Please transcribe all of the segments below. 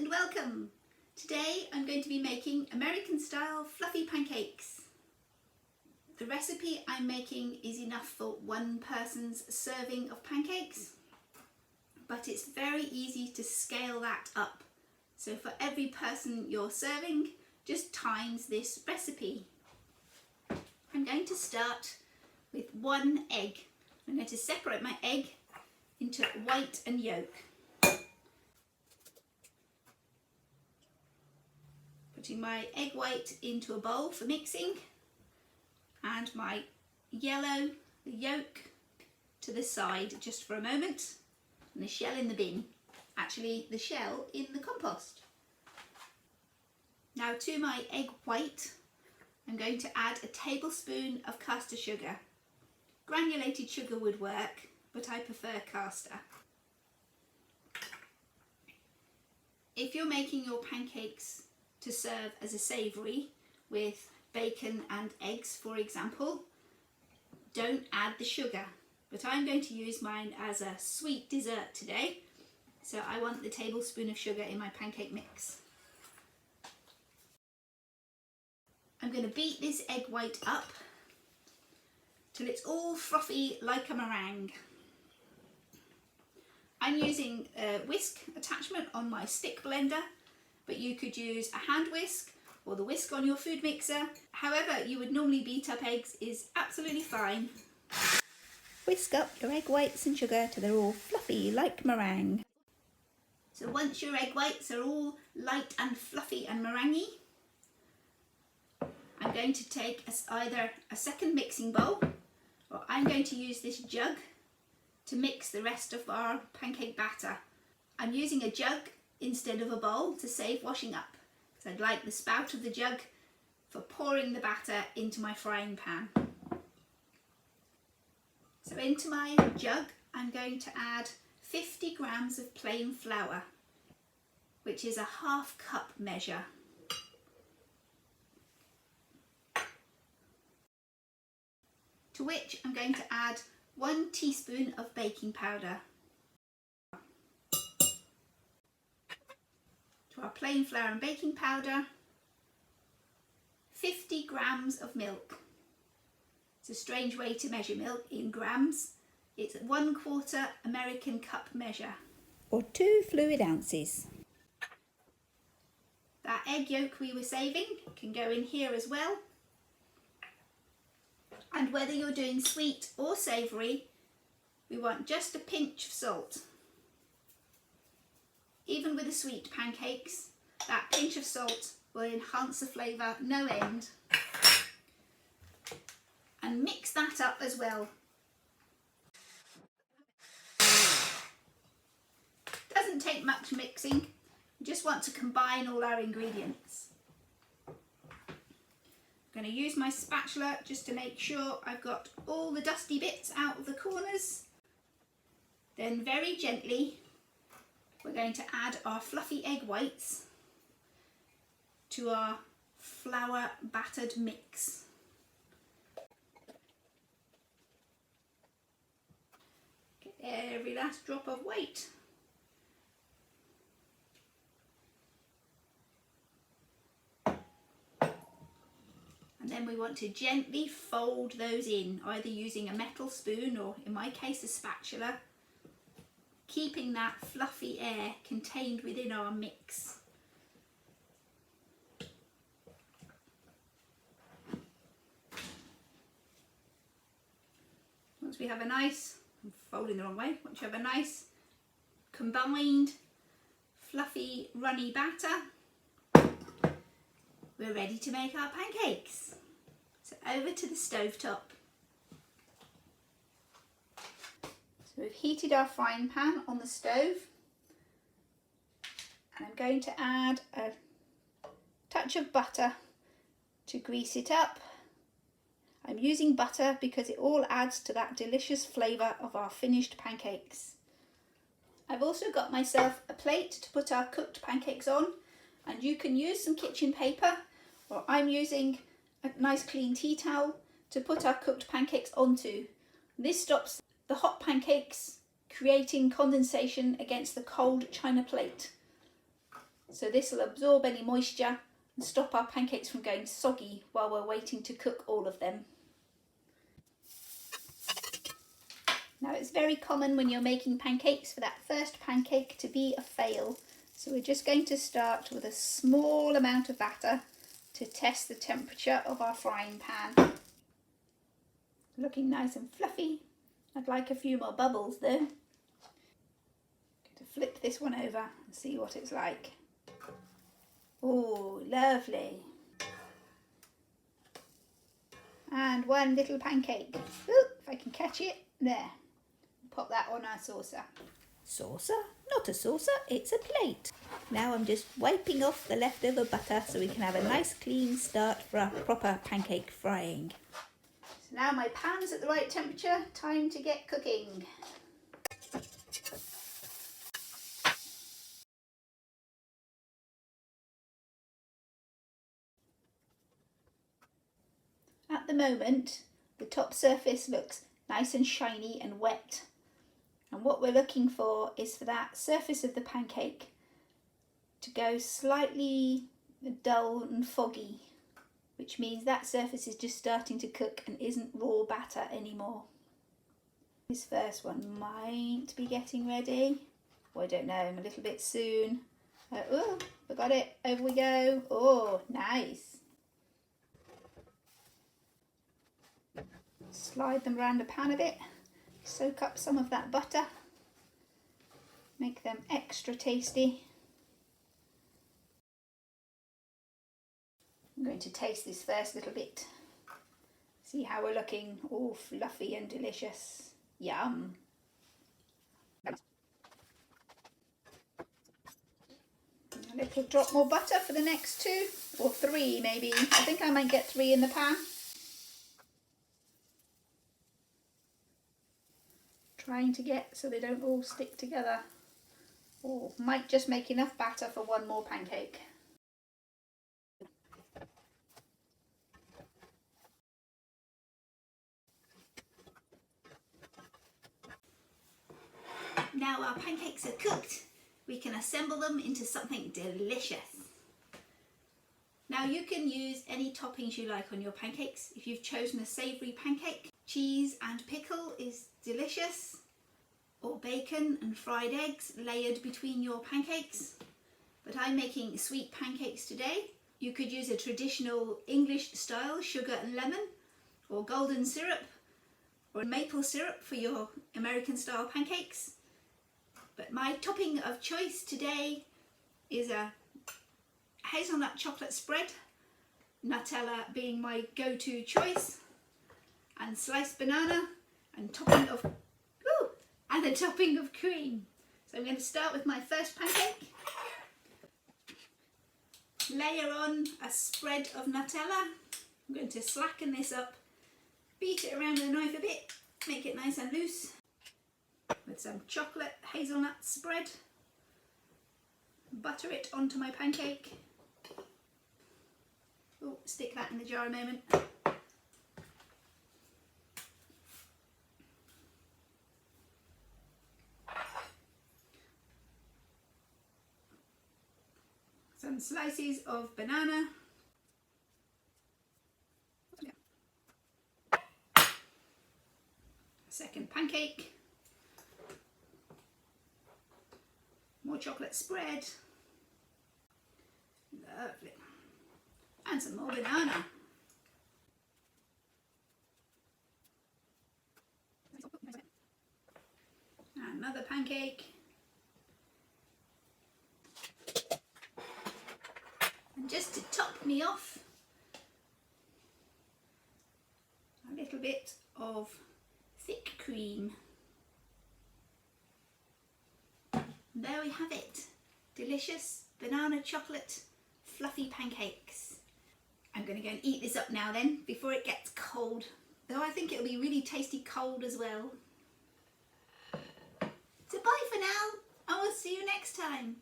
and welcome! Today I'm going to be making American style fluffy pancakes. The recipe I'm making is enough for one person's serving of pancakes, but it's very easy to scale that up. So for every person you're serving, just times this recipe. I'm going to start with 1 egg. I'm going to separate my egg into white and yolk. Putting my egg white into a bowl for mixing, and my yellow, the yolk, to the side just for a moment, and the shell in the bin. Actually, the shell in the compost. Now to my egg white, I'm going to add a tablespoon of caster sugar. Granulated sugar would work, but I prefer caster. If you're making your pancakes to serve as a savoury with bacon and eggs, for example, don't add the sugar. But I'm going to use mine as a sweet dessert today, so I want the tablespoon of sugar in my pancake mix. I'm going to beat this egg white up till it's all frothy like a meringue. I'm using a whisk attachment on my stick blender, but you could use a hand whisk or the whisk on your food mixer. However you would normally beat up eggs is absolutely fine. Whisk up your egg whites and sugar till they're all fluffy like meringue. So once your egg whites are all light and fluffy and meringue, I'm going to take either a second mixing bowl, or I'm going to use this jug to mix the rest of our pancake batter. I'm using a jug instead of a bowl to save washing up, because I'd like the spout of the jug for pouring the batter into my frying pan. So into my jug I'm going to add 50 grams of plain flour, which is a ½ cup measure. To which I'm going to add 1 teaspoon of baking powder. To our plain flour and baking powder, 50 grams of milk. It's a strange way to measure milk in grams. It's 1/4 American cup measure, or 2 fluid ounces. That egg yolk we were saving can go in here as well. And whether you're doing sweet or savoury, we want just a pinch of salt. Even with the sweet pancakes, that pinch of salt will enhance the flavour no end. And mix that up as well. Doesn't take much mixing, we just want to combine all our ingredients. I'm going to use my spatula just to make sure I've got all the dusty bits out of the corners. Then very gently we're going to add our fluffy egg whites to our flour battered mix. Get every last drop of white. And then we want to gently fold those in, either using a metal spoon or, in my case, a spatula, keeping that fluffy air contained within our mix. Once we have a nice, I'm folding the wrong way, once you have a nice combined fluffy runny batter, we're ready to make our pancakes. So over to the stovetop. So we've heated our frying pan on the stove, and I'm going to add a touch of butter to grease it up. I'm using butter because it all adds to that delicious flavour of our finished pancakes. I've also got myself a plate to put our cooked pancakes on, and you can use some kitchen paper, or I'm using a nice clean tea towel to put our cooked pancakes onto. This stops the hot pancakes creating condensation against the cold china plate. So this will absorb any moisture and stop our pancakes from going soggy while we're waiting to cook all of them. Now it's very common when you're making pancakes for that first pancake to be a fail. So we're just going to start with a small amount of batter to test the temperature of our frying pan. Looking nice and fluffy. I'd like a few more bubbles though. Going to flip this one over and see what it's like. Oh, lovely. And one little pancake. Ooh, if I can catch it, there. Pop that on our saucer. Saucer? Not a saucer, it's a plate. Now I'm just wiping off the leftover butter so we can have a nice clean start for our proper pancake frying. So now my pan's at the right temperature, time to get cooking. At the moment, the top surface looks nice and shiny and wet. And what we're looking for is for that surface of the pancake to go slightly dull and foggy, which means that surface is just starting to cook and isn't raw batter anymore. This first one might be getting ready. Oh, I don't know, I'm a little bit soon. Oh, forgot it, over we go. Oh, nice. Slide them around the pan a bit. Soak up some of that butter, make them extra tasty. I'm going to taste this first little bit, see how we're looking. All fluffy and delicious. Yum. A little drop more butter for the next two, or three maybe. I think I might get 3 in the pan. Trying to get so they don't all stick together. Or might just make enough batter for one more pancake. Now our pancakes are cooked, we can assemble them into something delicious. Now you can use any toppings you like on your pancakes. If you've chosen a savoury pancake, cheese and pickle is delicious, or bacon and fried eggs layered between your pancakes. But I'm making sweet pancakes today. You could use a traditional English style sugar and lemon, or golden syrup, or maple syrup for your American style pancakes. But my topping of choice today is a hazelnut chocolate spread, Nutella being my go-to choice, and sliced banana, and a topping of cream. So I'm going to start with my first pancake. Layer on a spread of Nutella. I'm going to slacken this up, beat it around with a knife a bit, make it nice and loose, with some chocolate hazelnut spread. Butter it onto my pancake. Oh, stick that in the jar a moment. Some slices of banana. Second pancake. More chocolate spread. Lovely. And some more banana. Another pancake. And just to top me off, a little bit of thick cream. And there we have it. Delicious banana chocolate fluffy pancakes. I'm going to go and eat this up now then, before it gets cold. Though I think it'll be really tasty cold as well. So bye for now, and we'll see you next time.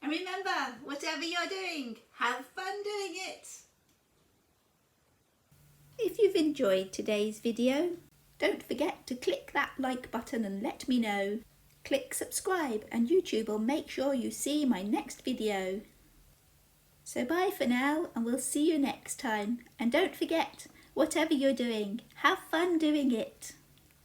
And remember, whatever you're doing, have fun doing it. If you've enjoyed today's video, don't forget to click that like button and let me know. Click subscribe and YouTube will make sure you see my next video. So bye for now, and we'll see you next time. And don't forget, whatever you're doing, have fun doing it.